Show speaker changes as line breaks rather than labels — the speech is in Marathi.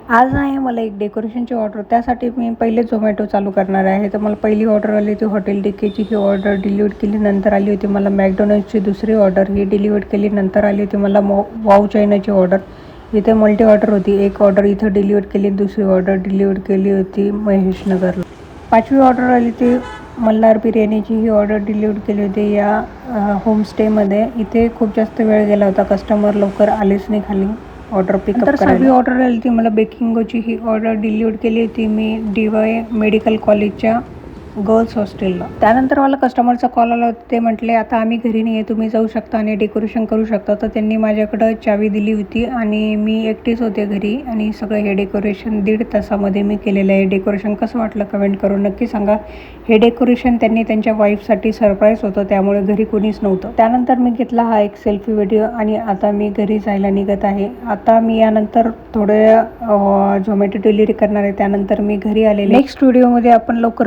आज आहे मला एक डेकोरेशनची ऑर्डर. त्यासाठी मी पहिले झोमॅटो चालू करणार आहे. तर मला पहिली ऑर्डर आली होती हॉटेल डीकेची. ही ऑर्डर डिलिव्हर केली. नंतर आली होती मला मॅकडॉनल्ड्सची दुसरी ऑर्डर, ही डिलिव्हर केली. नंतर आली होती मला वाव चायनाची ऑर्डर. इथे मल्टी ऑर्डर होती. एक ऑर्डर इथं डिलिव्हर केली, दुसरी ऑर्डर डिलिव्हर केली होती महेशनगरला. 5वी ऑर्डर आली ती मल्हार बिर्याणीची. ही ऑर्डर डिलिव्हर केली होती या होमस्टेमध्ये. इथे खूप जास्त वेळ गेला होता, कस्टमर लवकर आलेच नाही खाली ऑर्डर पिकअप करायला. 6वी ऑर्डर आली ती मला बेकिंगोची. ही ऑर्डर डिलिव्हर केली होती मी DY मेडिकल कॉलेजच्या गर्ल्स हॉस्टेलला. त्यानंतर मला कस्टमरचा कॉल आला होता. ते म्हटले आता आम्ही घरी नाही आहे, तुम्ही जाऊ शकता आणि डेकोरेशन करू शकता. तर त्यांनी माझ्याकडं चावी दिली होती आणि मी एकटीच होते घरी आणि सगळं हे डेकोरेशन 1.5 तासामध्ये मी केलेलं आहे. डेकोरेशन कसं वाटलं कमेंट करून नक्की सांगा. हे डेकोरेशन त्यांनी त्यांच्या वाईफसाठी सरप्राईज होतं, त्यामुळे घरी कोणीच नव्हतं. त्यानंतर मी घेतला हा एक सेल्फी व्हिडिओ आणि आता मी घरी जायला निघत आहे. आता मी यानंतर थोडे झोमॅटो डिलिव्हरी करणार आहे, त्यानंतर मी घरी आलेले. नेक्स्ट व्हिडिओमध्ये आपण लवकरच